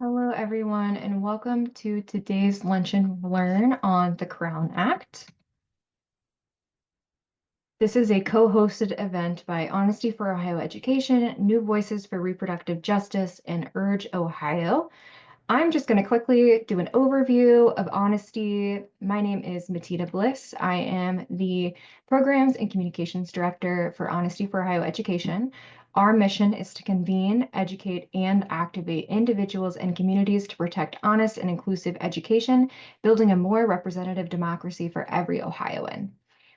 Hello, everyone, and welcome to today's Lunch and Learn on the Crown Act. This is a co-hosted event by Honesty for Ohio Education, New Voices for Reproductive Justice, and Urge Ohio. I'm just going to quickly do an overview of Honesty. My name is Matina Bliss. I am the Programs and Communications Director for Honesty for Ohio Education. Our mission is to convene, educate, and activate individuals and communities to protect honest and inclusive education, building a more representative democracy for every Ohioan.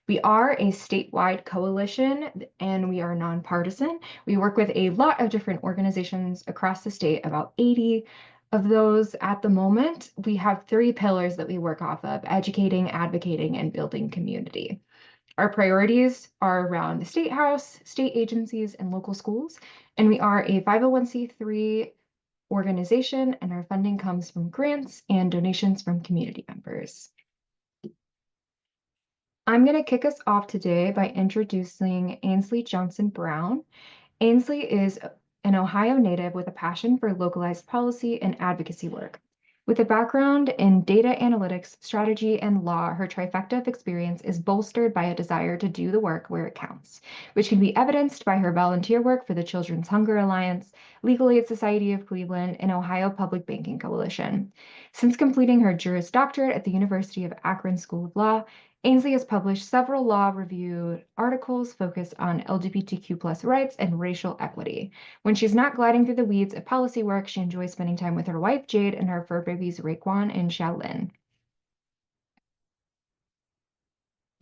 We are a statewide coalition and we are nonpartisan. We work with a lot of different organizations across the state, about 80 of those at the moment. We have three pillars that we work off of: educating, advocating, and building community. Our priorities are around the state house, state agencies, and local schools. And we are a 501c3 organization, and our funding comes from grants and donations from community members. I'm going to kick us off today by introducing Ainslee Johnson Brown. Ainslee is an Ohio native with a passion for localized policy and advocacy work. With a background in data analytics, strategy, and law, her trifecta of experience is bolstered by a desire to do the work where it counts, which can be evidenced by her volunteer work for the Children's Hunger Alliance, Legal Aid Society of Cleveland, and Ohio Public Banking Coalition. Since completing her Juris Doctorate at the University of Akron School of Law, Ainslee has published several law-reviewed articles focused on LGBTQ+ rights and racial equity. When she's not gliding through the weeds of policy work, she enjoys spending time with her wife, Jade, and her fur babies, Raekwon and Shaolin.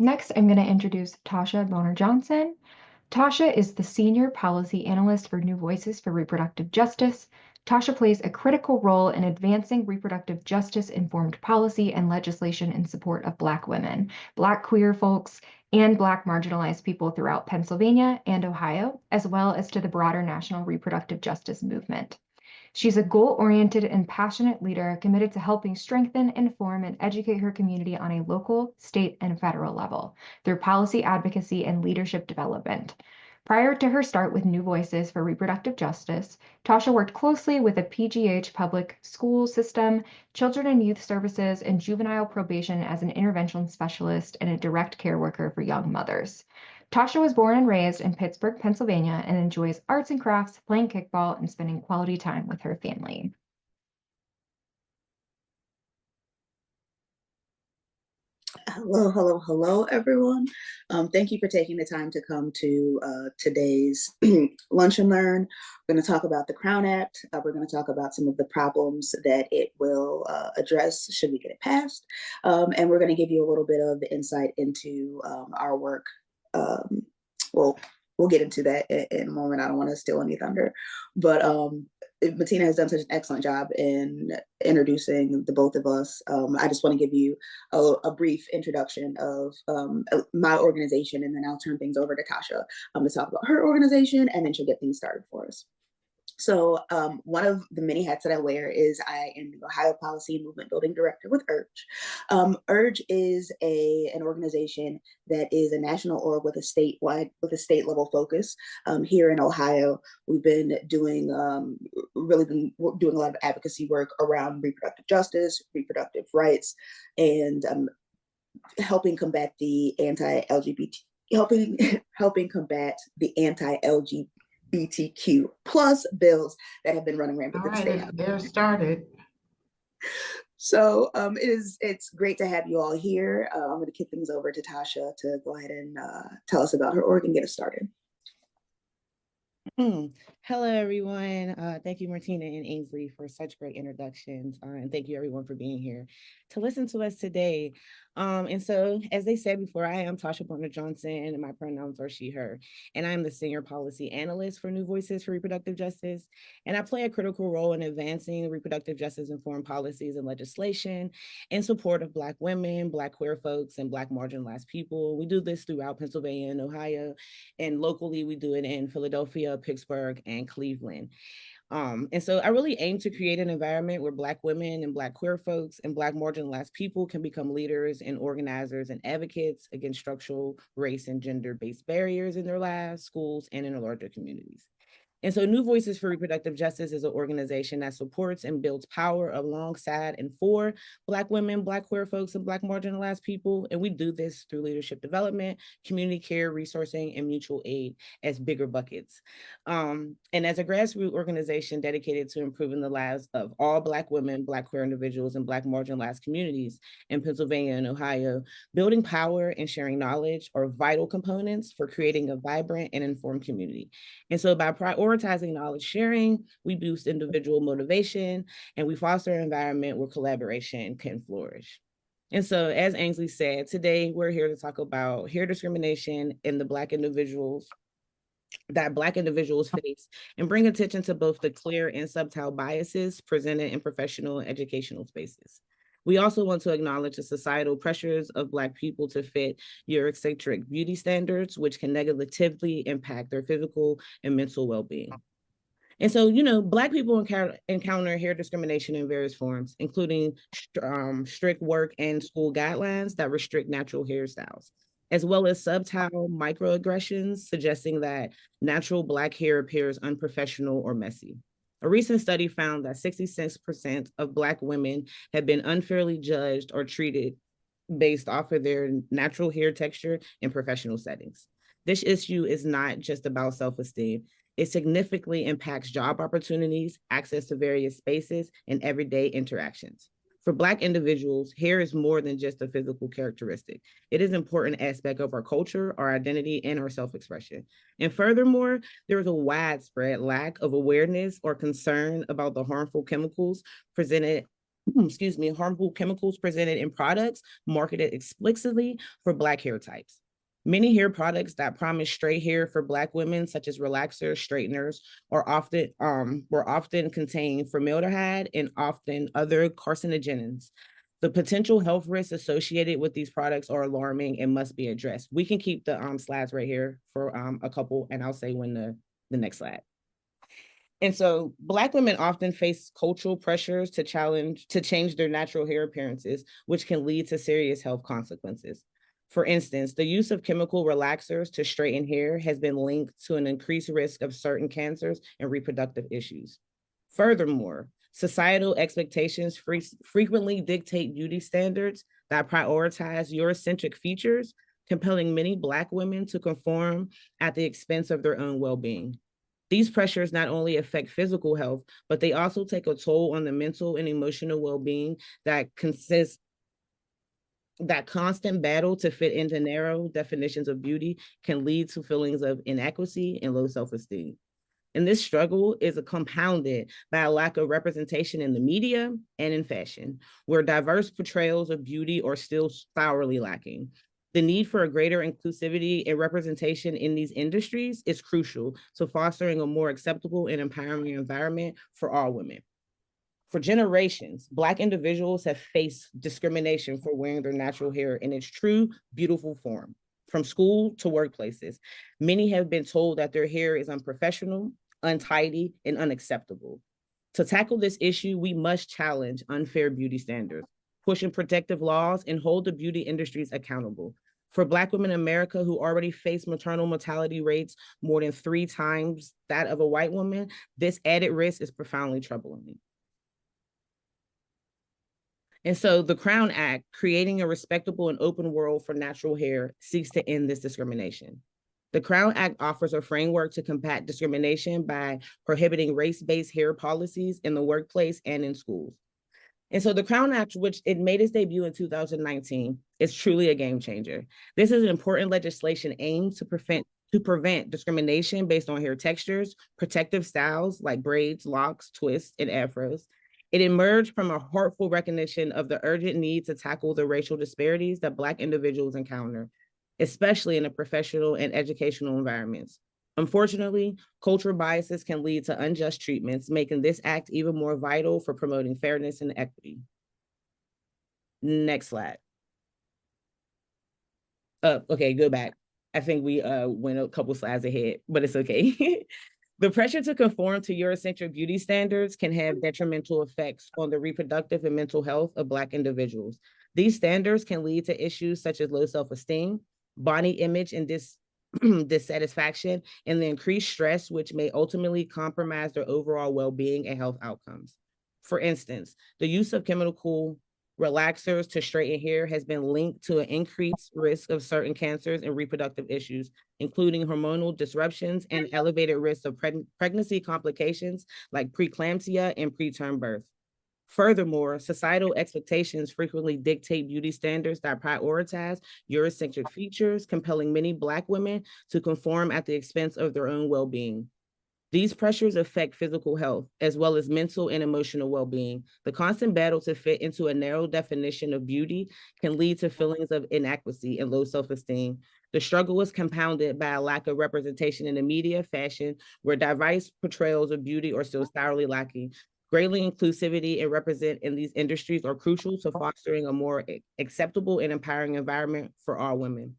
Next, I'm going to introduce Tausha Bonner-Johnson. Tausha is the Senior Policy Analyst for New Voices for Reproductive Justice. Tausha plays a critical role in advancing reproductive justice-informed policy and legislation in support of Black women, Black queer folks, and Black marginalized people throughout Pennsylvania and Ohio, as well as to the broader national reproductive justice movement. She's a goal-oriented and passionate leader committed to helping strengthen, inform, and educate her community on a local, state, and federal level through policy advocacy and leadership development. Prior to her start with New Voices for Reproductive Justice, Tausha worked closely with the PGH public school system, children and youth services, and juvenile probation as an intervention specialist and a direct care worker for young mothers. Tausha was born and raised in Pittsburgh, Pennsylvania, and enjoys arts and crafts, playing kickball, and spending quality time with her family. Hello, everyone. Thank you for taking the time to come to today's Lunch and Learn. We're going to talk about the Crown Act. We're going to talk about some of the problems that it will address should we get it passed. And we're going to give you a little bit of insight into our work. Well, we'll get into that in a moment. I don't want to steal any thunder, but Matina has done such an excellent job in introducing the both of us. I just want to give you a brief introduction of my organization, and then I'll turn things over to Tausha to talk about her organization, and then she'll get things started for us. So one of the many hats that I wear is I am the Ohio Policy and Movement Building Director with URGE. URGE is an organization that is a national org with a state level focus. Here in Ohio, we've been doing really been doing a lot of advocacy work around reproductive justice, reproductive rights, and helping combat the anti-LGBT helping combat the anti-LGBTQ plus bills that have been running rampant through the state. They're started. So it's great to have you all here. I'm going to kick things over to Tausha to go ahead and tell us about her org and get us started. Hello, everyone. Thank you, Martina and Ainslee, for such great introductions. And thank you, everyone, for being here to listen to us today. And so, as they said before, I am Tausha Bonner-Johnson, and my pronouns are she, her. And I'm the Senior Policy Analyst for New Voices for Reproductive Justice. And I play a critical role in advancing reproductive justice-informed policies and legislation in support of Black women, Black queer folks, and Black marginalized people. We do this throughout Pennsylvania and Ohio, and locally we do it in Philadelphia, Pittsburgh, and Cleveland. And so I really aim to create an environment where Black women and Black queer folks and Black marginalized people can become leaders and organizers and advocates against structural race and gender-based barriers in their lives, schools, and in their larger communities. And so New Voices for Reproductive Justice is an organization that supports and builds power alongside and for Black women, Black queer folks, and Black marginalized people. And we do this through leadership development, community care, resourcing, and mutual aid as bigger buckets. And as a grassroots organization dedicated to improving the lives of all Black women, Black queer individuals, and Black marginalized communities in Pennsylvania and Ohio, building power and sharing knowledge are vital components for creating a vibrant and informed community. And so by prioritizing knowledge sharing, we boost individual motivation and we foster an environment where collaboration can flourish. And so, as Ainslee said, today we're here to talk about hair discrimination in the Black individuals face and bring attention to both the clear and subtle biases presented in professional and educational spaces. We also want to acknowledge the societal pressures of Black people to fit Eurocentric beauty standards, which can negatively impact their physical and mental well-being. And so, Black people encounter hair discrimination in various forms, including strict work and school guidelines that restrict natural hairstyles, as well as subtle microaggressions suggesting that natural Black hair appears unprofessional or messy. A recent study found that 66% of Black women have been unfairly judged or treated based off of their natural hair texture in professional settings. This issue is not just about self-esteem. It significantly impacts job opportunities, access to various spaces, and everyday interactions. For Black individuals, hair is more than just a physical characteristic. It is an important aspect of our culture, our identity, and our self-expression. And furthermore, there is a widespread lack of awareness or concern about the harmful chemicals presented in products marketed explicitly for Black hair types. Many hair products that promise straight hair for Black women, such as relaxers, straighteners, were often contain formaldehyde and often other carcinogens. The potential health risks associated with these products are alarming and must be addressed. We can keep the slides right here for a couple, and I'll say when the next slide. And so Black women often face cultural pressures to change their natural hair appearances, which can lead to serious health consequences. For instance, the use of chemical relaxers to straighten hair has been linked to an increased risk of certain cancers and reproductive issues. Furthermore, societal expectations frequently dictate beauty standards that prioritize Eurocentric features, compelling many Black women to conform at the expense of their own well-being. These pressures not only affect physical health, but they also take a toll on the mental and emotional well-being that constant battle to fit into narrow definitions of beauty can lead to feelings of inadequacy and low self-esteem. And this struggle is compounded by a lack of representation in the media and in fashion, where diverse portrayals of beauty are still sorely lacking. The need for a greater inclusivity and representation in these industries is crucial to fostering a more acceptable and empowering environment for all women. For generations, Black individuals have faced discrimination for wearing their natural hair in its true, beautiful form. From school to workplaces, many have been told that their hair is unprofessional, untidy, and unacceptable. To tackle this issue, we must challenge unfair beauty standards, pushing protective laws, and hold the beauty industries accountable. For Black women in America who already face maternal mortality rates more than 3 times that of a white woman, this added risk is profoundly troubling. And so the Crown Act, creating a respectable and open world for natural hair, seeks to end this discrimination. The Crown Act offers a framework to combat discrimination by prohibiting race-based hair policies in the workplace and in schools. And so the Crown Act, which it made its debut in 2019, is truly a game changer. This is an important legislation aimed to prevent discrimination based on hair textures, protective styles like braids, locks, twists, and afros. It emerged from a heartful recognition of the urgent need to tackle the racial disparities that Black individuals encounter, especially in the professional and educational environments. Unfortunately, cultural biases can lead to unjust treatments, making this act even more vital for promoting fairness and equity. Next slide. Okay, go back. I think we went a couple slides ahead, but it's okay. The pressure to conform to Eurocentric beauty standards can have detrimental effects on the reproductive and mental health of Black individuals. These standards can lead to issues such as low self-esteem, body image and dissatisfaction, and the increased stress, which may ultimately compromise their overall well-being and health outcomes. For instance, the use of chemical relaxers to straighten hair has been linked to an increased risk of certain cancers and reproductive issues, including hormonal disruptions and elevated risks of pregnancy complications like preeclampsia and preterm birth. Furthermore, societal expectations frequently dictate beauty standards that prioritize Eurocentric features, compelling many Black women to conform at the expense of their own well-being. These pressures affect physical health, as well as mental and emotional well-being. The constant battle to fit into a narrow definition of beauty can lead to feelings of inadequacy and low self-esteem. The struggle is compounded by a lack of representation in the media, fashion, where diverse portrayals of beauty are still sorely lacking. Greater inclusivity and represent in these industries are crucial to fostering a more acceptable and empowering environment for all women.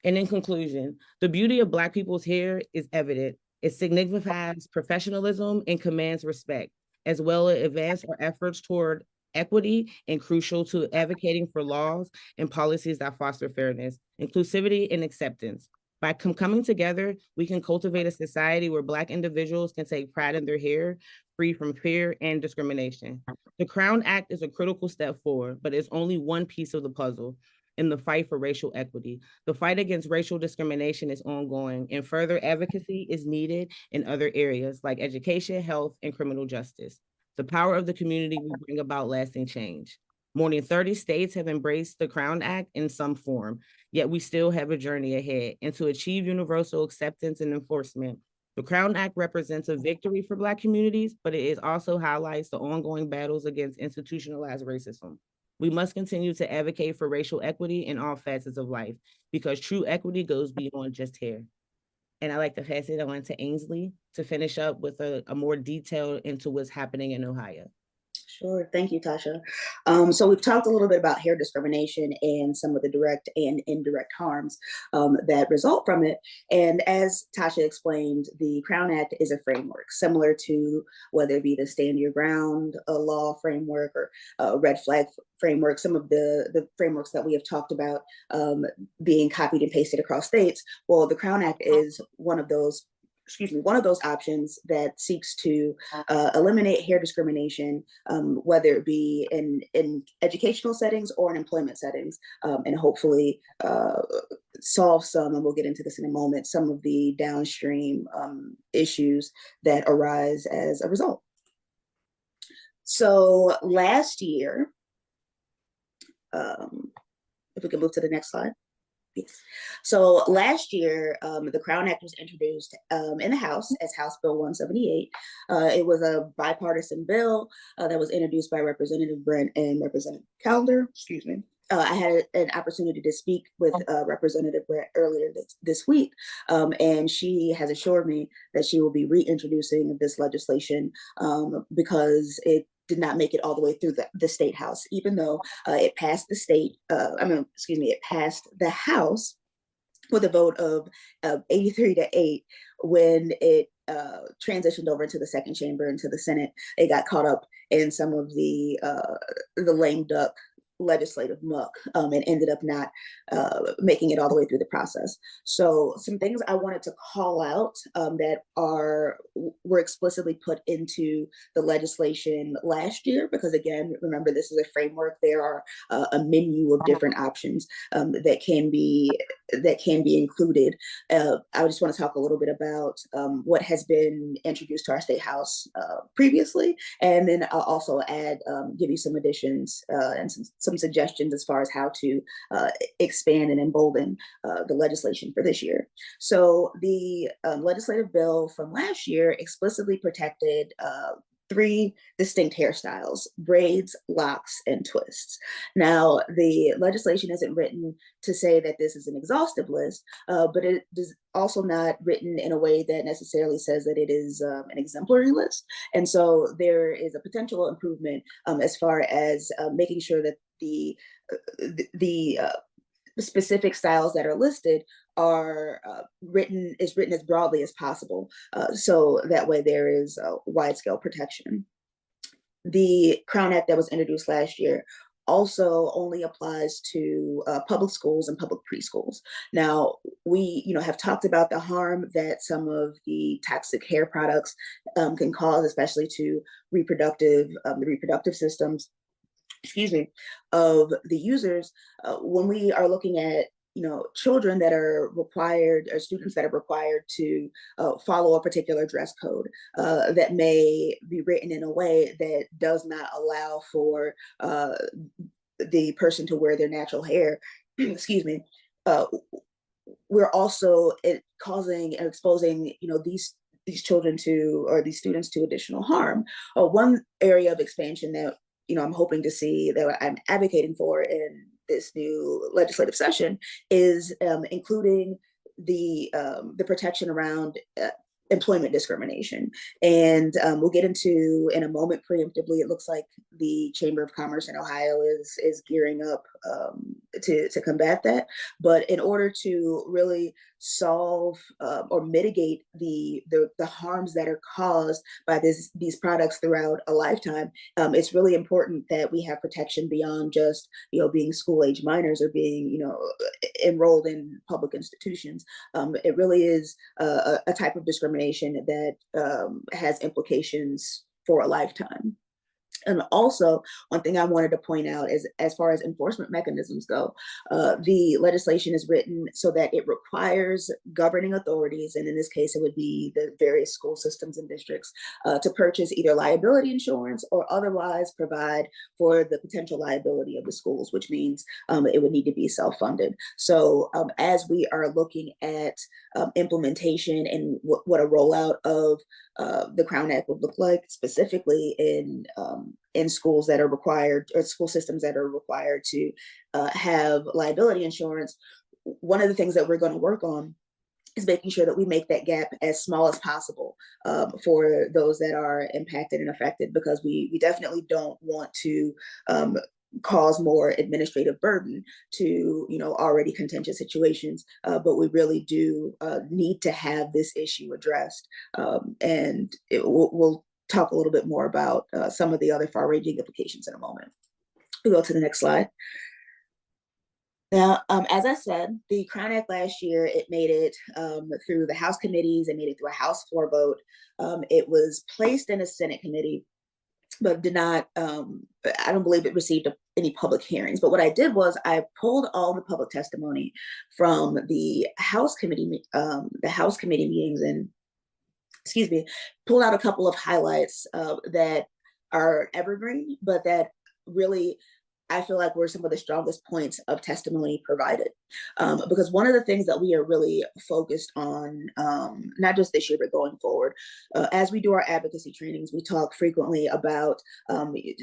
And in conclusion, the beauty of Black people's hair is evident. It signifies professionalism and commands respect, as well as advance our efforts toward equity and crucial to advocating for laws and policies that foster fairness, inclusivity, and acceptance. By coming together, we can cultivate a society where Black individuals can take pride in their hair, free from fear and discrimination. The Crown Act is a critical step forward, but it's only one piece of the puzzle in the fight for racial equity. The fight against racial discrimination is ongoing, and further advocacy is needed in other areas like education, health, and criminal justice. The power of the community will bring about lasting change. More than 30 states have embraced the Crown Act in some form, yet we still have a journey ahead. And to achieve universal acceptance and enforcement, the Crown Act represents a victory for Black communities, but it also highlights the ongoing battles against institutionalized racism. We must continue to advocate for racial equity in all facets of life, because true equity goes beyond just hair. And I'd like to pass it on to Ainslee to finish up with a more detail into what's happening in Ohio. Sure. Thank you, Tausha. So we've talked a little bit about hair discrimination and some of the direct and indirect harms that result from it. And as Tausha explained, the Crown Act is a framework similar to whether it be the Stand Your Ground law framework or red flag framework, some of the frameworks that we have talked about being copied and pasted across states. Well, the Crown Act is one of those options that seeks to eliminate hair discrimination, whether it be in educational settings or in employment settings, and hopefully solve some, and we'll get into this in a moment, some of the downstream issues that arise as a result. So last year, if we can move to the next slide. Yes. So last year, the Crown Act was introduced in the House as House Bill 178. It was a bipartisan bill that was introduced by Representative Brent and Representative Calder. Excuse me. I had an opportunity to speak with Representative Brent earlier this week, and she has assured me that she will be reintroducing this legislation because it did not make it all the way through the state house, even though it passed the it passed the House with a vote of 83-8. When it transitioned over into the second chamber, into the Senate, it got caught up in some of the lame duck legislative muck and ended up not making it all the way through the process. So some things I wanted to call out that were explicitly put into the legislation last year, because again, remember, this is a framework. There are a menu of different options that can be included. I just want to talk a little bit about what has been introduced to our state house previously, and then I'll also give you some additions and some suggestions as far as how to expand and embolden the legislation for this year. So the legislative bill from last year explicitly protected 3 distinct hairstyles: braids, locks, and twists. Now, the legislation isn't written to say that this is an exhaustive list, but it is also not written in a way that necessarily says that it is an exemplary list. And so there is a potential improvement as far as making sure that the specific styles that are listed are written as broadly as possible, so that way there is wide scale protection. The Crown Act that was introduced last year also only applies to public schools and public preschools. Now, we have talked about the harm that some of the toxic hair products can cause, especially to the reproductive systems, of the users. When we are looking at children that are required, or students that are required to follow a particular dress code that may be written in a way that does not allow for the person to wear their natural hair, excuse me, we're also causing and exposing these children to, or these students to, additional harm. One area of expansion that I'm hoping to see, that I'm advocating for in this new legislative session, is including the protection around employment discrimination. And we'll get into in a moment preemptively. It looks like the Chamber of Commerce in Ohio is gearing up to combat that. But in order to really solve or mitigate the harms that are caused by these products throughout a lifetime, it's really important that we have protection beyond just being school age minors or being enrolled in public institutions. It really is a type of discrimination that has implications for a lifetime. And also, one thing I wanted to point out is, as far as enforcement mechanisms go, the legislation is written so that it requires governing authorities, and in this case, it would be the various school systems and districts, to purchase either liability insurance or otherwise provide for the potential liability of the schools, which means it would need to be self-funded. So as we are looking at implementation and what a rollout of the Crown Act would look like, specifically in schools that are required, or school systems that are required to have liability insurance, one of the things that we're going to work on is making sure that we make that gap as small as possible for those that are impacted and affected, because we definitely don't want to cause more administrative burden to already contentious situations, but we really do need to have this issue addressed, and we'll talk a little bit more about some of the other far-ranging implications in a moment. We'll go to the next slide. Now, as I said, the Crown Act last year, it made it through the House committees, it made it through a House floor vote. It was placed in a Senate committee, but did not, I don't believe it received any public hearings. But what I did was I pulled all the public testimony from the House committee meetings, and pulled out a couple of highlights that are evergreen, but that really I feel like were some of the strongest points of testimony provided. Because one of the things that we are really focused on, not just this year, but going forward, as we do our advocacy trainings, we talk frequently about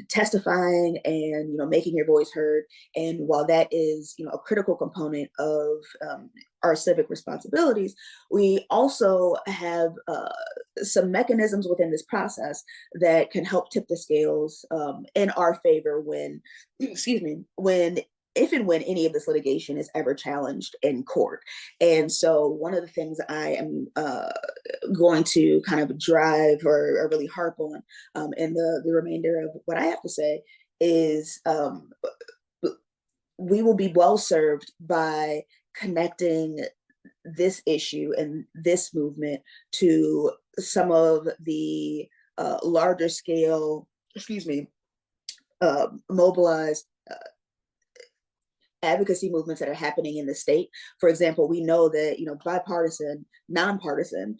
testifying and making your voice heard. And while that is a critical component of our civic responsibilities, we also have some mechanisms within this process that can help tip the scales in our favor when, if and when any of this litigation is ever challenged in court. And so one of the things I am going to kind of drive or really harp on in the remainder of what I have to say is we will be well served by connecting this issue and this movement to some of the larger scale, mobilized advocacy movements that are happening in the state. For example, we know that bipartisan, nonpartisan,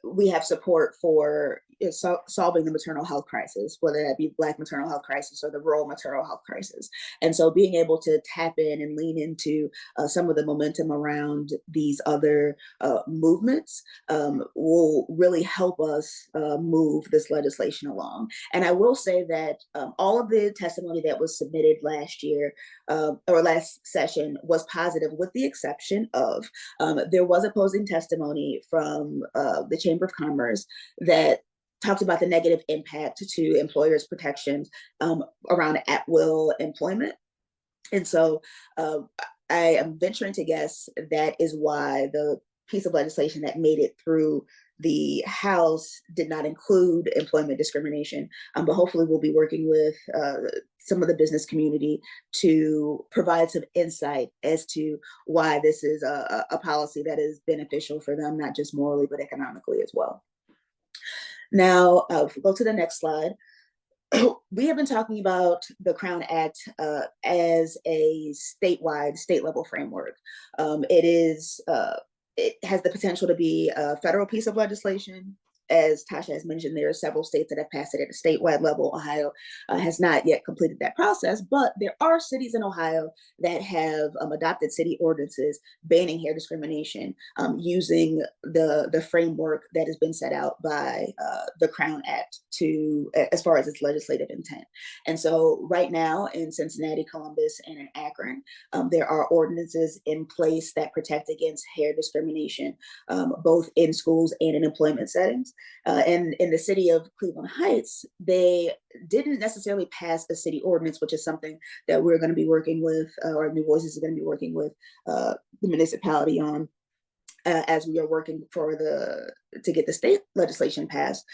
we have support for solving the maternal health crisis, whether that be Black maternal health crisis or the rural maternal health crisis. And so being able to tap in and lean into some of the momentum around these other movements will really help us move this legislation along. And I will say that all of the testimony that was submitted last year or last session was positive, with the exception of there was opposing testimony from the Chamber of Commerce that talked about the negative impact to employers' protections around at-will employment. And so I am venturing to guess that is why the piece of legislation that made it through the House did not include employment discrimination, but hopefully we'll be working with some of the business community to provide some insight as to why this is a policy that is beneficial for them, not just morally, but economically as well. Now, if we go to the next slide, we have been talking about the Crown Act as a statewide, state level framework. It has the potential to be a federal piece of legislation. As Tausha has mentioned, there are several states that have passed it at a statewide level. Ohio has not yet completed that process, but there are cities in Ohio that have adopted city ordinances banning hair discrimination using the framework that has been set out by the Crown Act as far as its legislative intent. And so right now in Cincinnati, Columbus, and in Akron, there are ordinances in place that protect against hair discrimination, both in schools and in employment settings. And in the city of Cleveland Heights, they didn't necessarily pass a city ordinance, which is something that we're going to be working with, or New Voices is going to be working with the municipality on as we are working to get the state legislation passed.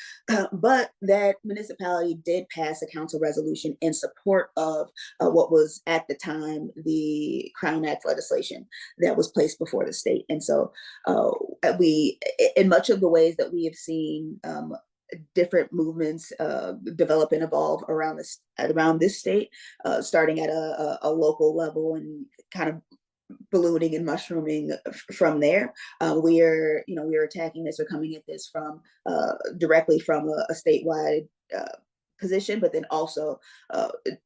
But that municipality did pass a council resolution in support of what was at the time the Crown Act legislation that was placed before the state. And so in much of the ways that we have seen different movements develop and evolve around this state, starting at a local level and kind of ballooning and mushrooming from there. We are attacking this or coming at this from directly from a statewide position, but then also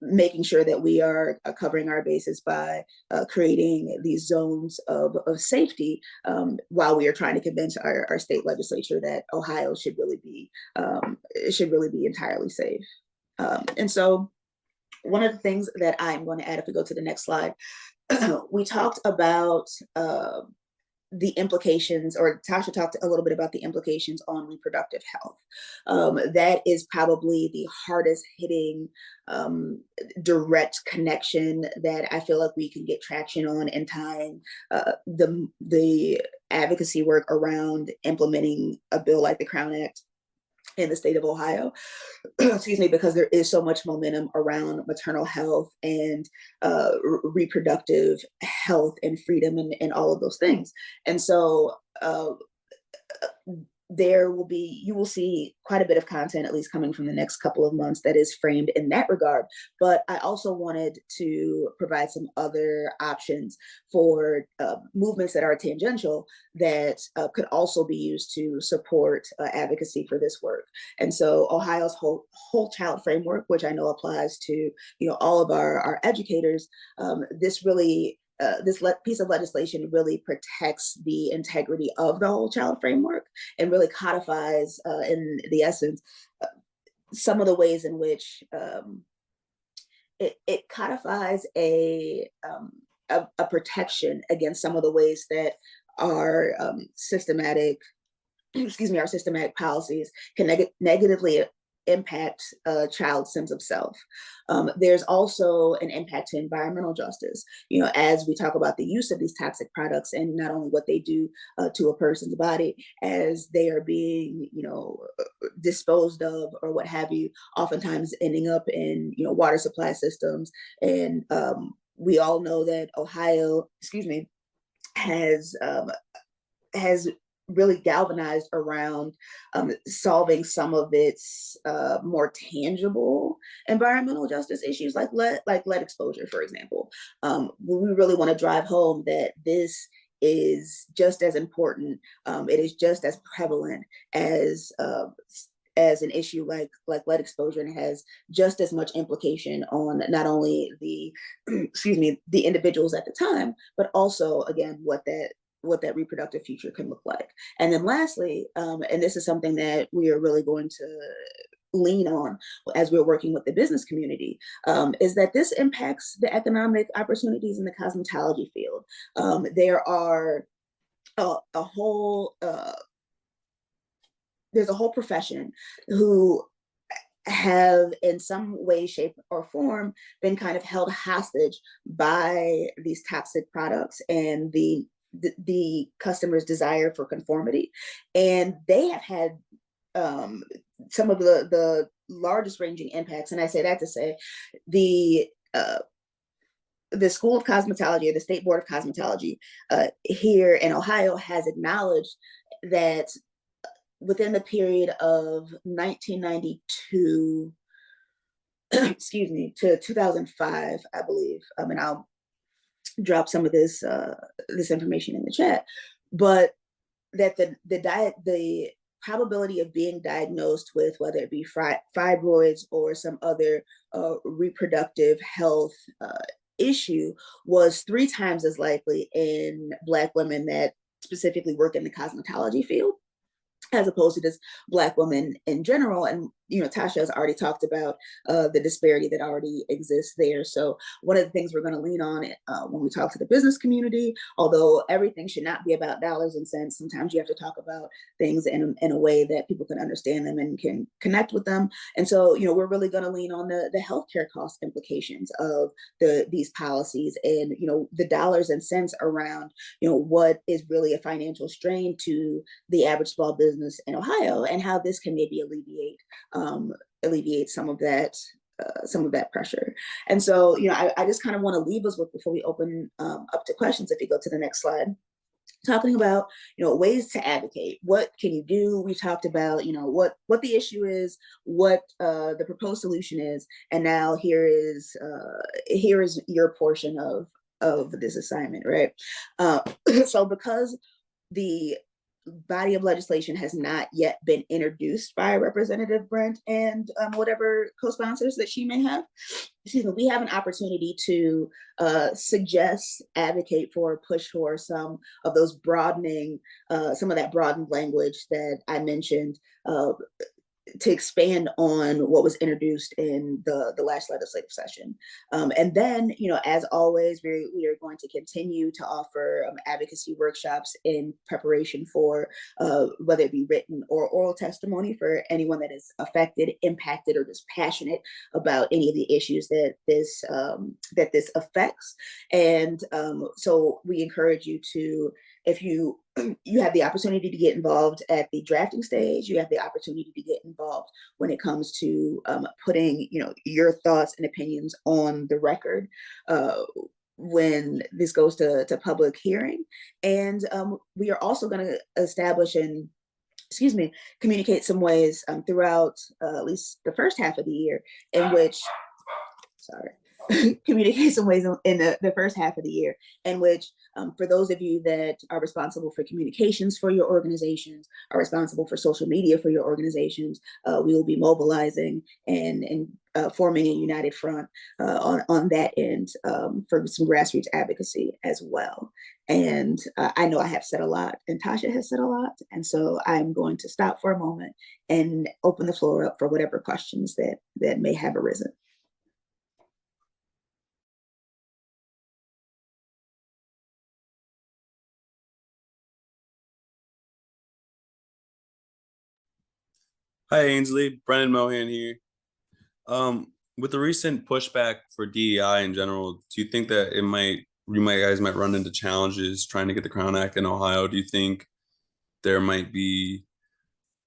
making sure that we are covering our bases by creating these zones of safety while we are trying to convince our state legislature that Ohio should really be entirely safe. And so one of the things that I'm going to add, if we go to the next slide, we talked about the implications, or Tausha talked a little bit about the implications on reproductive health. That is probably the hardest hitting direct connection that I feel like we can get traction on in tying the advocacy work around implementing a bill like the Crown Act in the state of Ohio, excuse me, because there is so much momentum around maternal health and reproductive health and freedom and all of those things. And so you will see quite a bit of content, at least coming from the next couple of months, that is framed in that regard. But I also wanted to provide some other options for movements that are tangential that could also be used to support advocacy for this work. And so Ohio's whole child framework, which I know applies to all of our educators, this piece of legislation really protects the integrity of the whole child framework and really codifies, in the essence, some of the ways in which it codifies a protection against some of the ways that our systematic policies can negatively impact a child's sense of self. There's also an impact to environmental justice, as we talk about the use of these toxic products and not only what they do to a person's body as they are being, disposed of or what have you, oftentimes ending up in, water supply systems. And we all know that Ohio, has really galvanized around solving some of its more tangible environmental justice issues, like lead exposure, for example. We really want to drive home that this is just as important. It is just as prevalent as an issue like lead exposure, and it has just as much implication on not only the the individuals at the time, but also, again, what that reproductive future can look like. And then lastly, and this is something that we are really going to lean on as we're working with the business community, is that this impacts the economic opportunities in the cosmetology field. There's a whole profession who have in some way, shape, or form been kind of held hostage by these toxic products and the the customer's desire for conformity. And they have had some of the largest ranging impacts. And I say that to say the School of Cosmetology, or the State Board of Cosmetology here in Ohio, has acknowledged that within the period of 1992, excuse me, to 2005, I believe, and I'll drop some of this information in the chat, but that the probability of being diagnosed with whether it be fibroids or some other reproductive health issue was 3 times as likely in Black women that specifically work in the cosmetology field, as opposed to just Black women in general. And, you know, Tausha has already talked about the disparity that already exists there. So one of the things we're going to lean on when we talk to the business community, although everything should not be about dollars and cents, sometimes you have to talk about things in a way that people can understand them and can connect with them. And so, you know, we're really going to lean on the healthcare cost implications of these policies, and, you know, the dollars and cents around, you know, what is really a financial strain to the average small business in Ohio, and how this can maybe alleviate some of that pressure. And so, you know, I just kind of want to leave us with, before we open up to questions, if you go to the next slide, talking about, you know, ways to advocate. What can you do? We talked about, you know, what the issue is, what the proposed solution is, and now here is your portion of this assignment, right? So because the body of legislation has not yet been introduced by Representative Brent and whatever co-sponsors that she may have, excuse me, we have an opportunity to suggest, advocate for, push for some of those broadening, some of that broadened language that I mentioned, to expand on what was introduced in the last legislative session. And then, you know, as always, we are going to continue to offer advocacy workshops in preparation for whether it be written or oral testimony for anyone that is affected, impacted, or just passionate about any of the issues that this affects. And so we encourage you to, if you have the opportunity to get involved at the drafting stage, you have the opportunity to get involved when it comes to putting, you know, your thoughts and opinions on the record when this goes to public hearing. And we are also going to establish and communicate some ways throughout at least the first half of the year in which, communicate some ways in the first half of the year in which, for those of you that are responsible for communications for your organizations, are responsible for social media for your organizations, we will be mobilizing and forming a united front on that end for some grassroots advocacy as well. And I know I have said a lot, and Tausha has said a lot, and so I'm going to stop for a moment and open the floor up for whatever questions that may have arisen. Hi, Ainslee. Brennan Mohan here. With the recent pushback for DEI in general, do you think that you guys might run into challenges trying to get the Crown Act in Ohio? Do you think there might be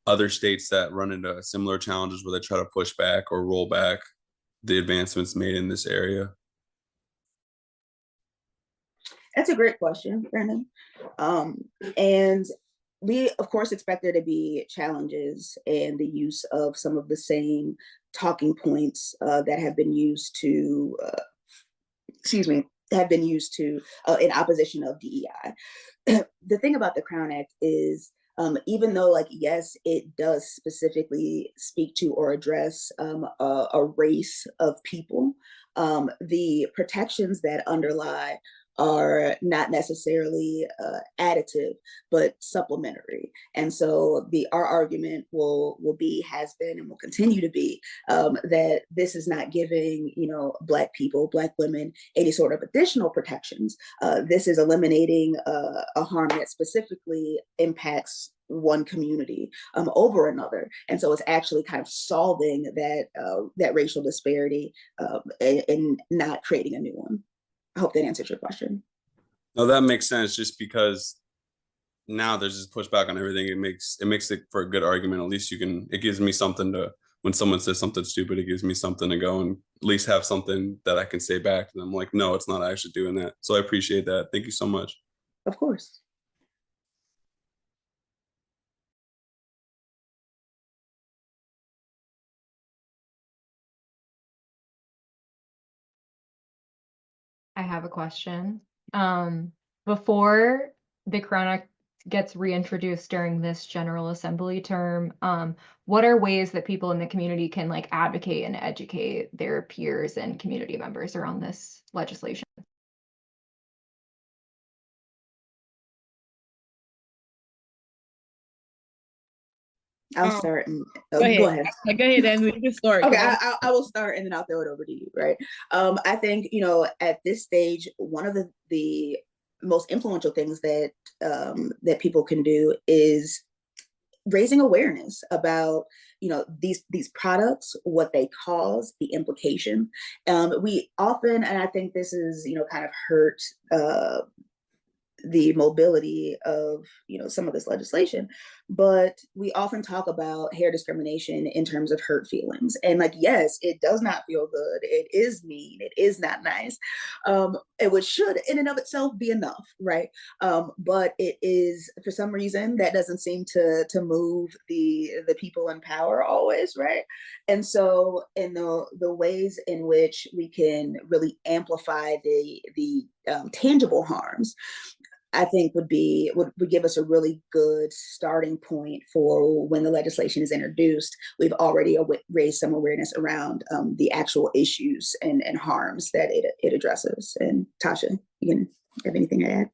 other states that run into similar challenges where they try to push back or roll back the advancements made in this area? That's a great question, Brandon. And we, of course, expect there to be challenges in the use of some of the same talking points that have been used to, in opposition of DEI. The thing about the Crown Act is, even though, like, yes, it does specifically speak to or address a race of people, the protections that underlie are not necessarily additive, but supplementary. And so our argument will be, has been, and will continue to be that this is not giving, you know, Black people, Black women, any sort of additional protections. This is eliminating a harm that specifically impacts one community over another. And so it's actually kind of solving that racial disparity and not creating a new one. I hope that answers your question. No, that makes sense just because now there's just pushback on everything. It makes it for a good argument. At least it gives me something to, when someone says something stupid, it gives me something to go and at least have something that I can say back to them. Like, no, it's not actually doing that. So I appreciate that. Thank you so much. Of course. I have a question. Before the Crown Act gets reintroduced during this General Assembly term, what are ways that people in the community can like advocate and educate their peers and community members around this legislation? I'll start. And, Go ahead. Go ahead. Go ahead, and we can start. Okay, I will start and then I'll throw it over to you, right? I think, at this stage, one of the most influential things that that people can do is raising awareness about these products, what they cause, the implication. We often, and I think this is kind of hurt the mobility of some of this legislation, but we often talk about hair discrimination in terms of hurt feelings, and like, yes, it does not feel good, it is mean, it is not nice, which should in and of itself be enough, right? But it is, for some reason, that doesn't seem to move the people in power always, right? And so in the ways in which we can really amplify the tangible harms, I think would give us a really good starting point for when the legislation is introduced. We've already raised some awareness around the actual issues and harms that it addresses. And Tausha, you can have anything to add?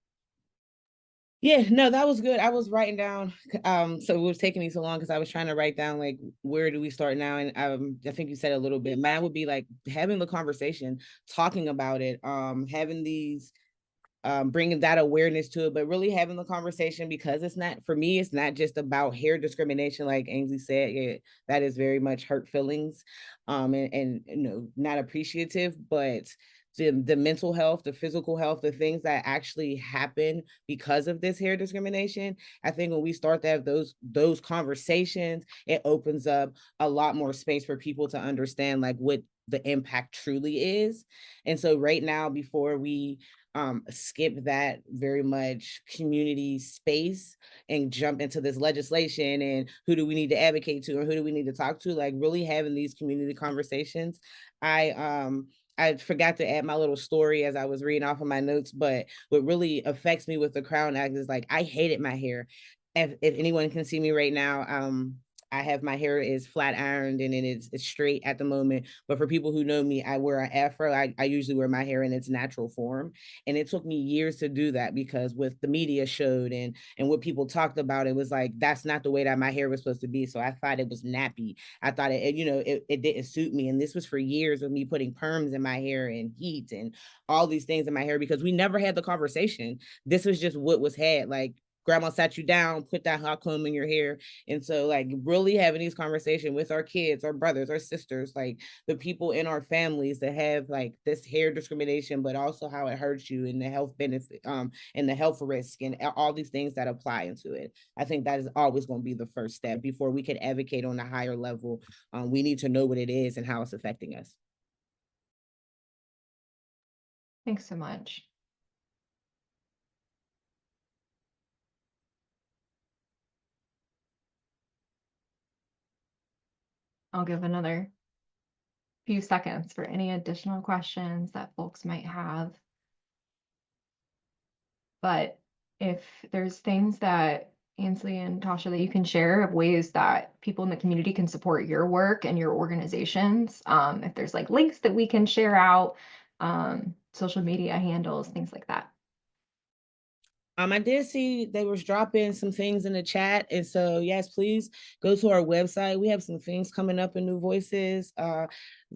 Yeah, no, that was good. I was writing down, so it was taking me so long because I was trying to write down like, where do we start now? And I think you said a little bit. Mine would be like having the conversation, talking about it, having these bringing that awareness to it, but really having the conversation, because it's not, for me, it's not just about hair discrimination. Like Ainsley said, that is very much hurt feelings, and not appreciative, but the mental health, the physical health, the things that actually happen because of this hair discrimination. I think when we start to have those conversations, it opens up a lot more space for people to understand like what the impact truly is. And so right now, before we skip that very much community space and jump into this legislation and who do we need to advocate to or who do we need to talk to, like really having these community conversations. I forgot to add my little story as I was reading off of my notes, but what really affects me with the Crown Act is like I hated my hair. If anyone can see me right now, I have, my hair is flat ironed and it's straight at the moment. But for people who know me, I wear an afro. I usually wear my hair in its natural form. And it took me years to do that because with the media showed and what people talked about, it was like, that's not the way that my hair was supposed to be. So I thought it was nappy. I thought it didn't suit me. And this was for years of me putting perms in my hair and heat and all these things in my hair because we never had the conversation. This was just what was had. Like, grandma sat you down, put that hot comb in your hair. And so like really having these conversations with our kids, our brothers, our sisters, like the people in our families that have like this hair discrimination, but also how it hurts you and the health benefit, and the health risk and all these things that apply into it. I think that is always going to be the first step before we can advocate on a higher level. We need to know what it is and how it's affecting us. Thanks so much. I'll give another few seconds for any additional questions that folks might have. But if there's things that Ainslee and Tausha that you can share of ways that people in the community can support your work and your organizations, if there's like links that we can share out, social media handles, things like that. I did see they was dropping some things in the chat. And so, yes, please go to our website. We have some things coming up in New Voices.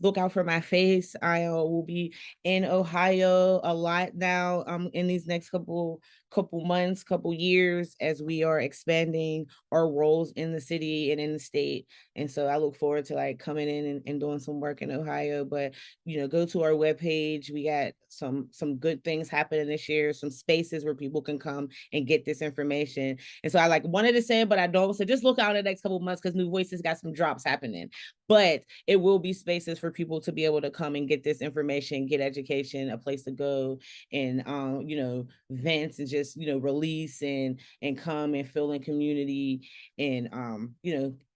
Look out for my face. I will be in Ohio a lot now in these next couple couple months, couple years as we are expanding our roles in the city and in the state. And so I look forward to like coming in and doing some work in Ohio. But go to our webpage. We got some good things happening this year, some spaces where people can come and get this information. And so I like wanted to say it, but I don't. So just look out in the next couple of months because New Voices got some drops happening. But it will be spaces for people to be able to come and get this information, get education, a place to go, and vents and just release and come and feel in community and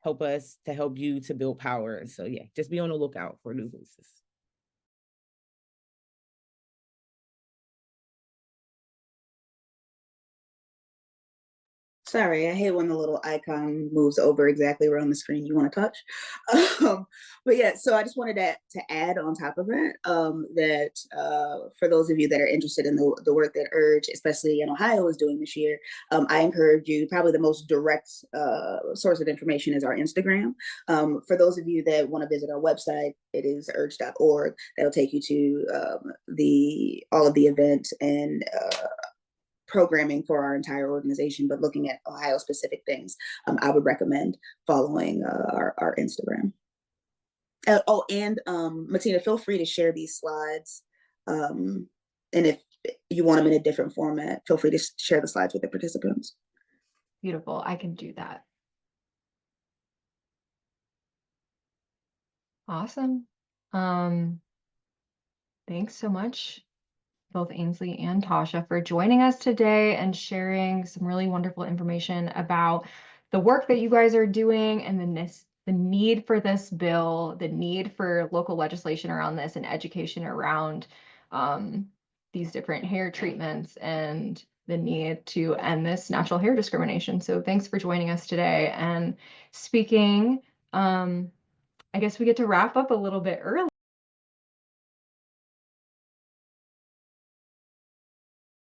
help us to help you to build power. And so just be on the lookout for New Voices. Sorry, I hate when the little icon moves over exactly where on the screen you want to touch. But yeah, so I just wanted to add on top of it that for those of you that are interested in the work that Urge, especially in Ohio, is doing this year, I encourage you, probably the most direct source of information is our Instagram. For those of you that want to visit our website, it is urge.org. That'll take you to all of the events and programming for our entire organization, but looking at Ohio specific things, I would recommend following our Instagram. And Martina, feel free to share these slides. And if you want them in a different format, feel free to share the slides with the participants. Beautiful. I can do that. Awesome. Thanks so much, both Ainslee and Tausha, for joining us today and sharing some really wonderful information about the work that you guys are doing and the need for this bill, the need for local legislation around this and education around these different hair treatments and the need to end this natural hair discrimination. So thanks for joining us today. And speaking, I guess we get to wrap up a little bit early.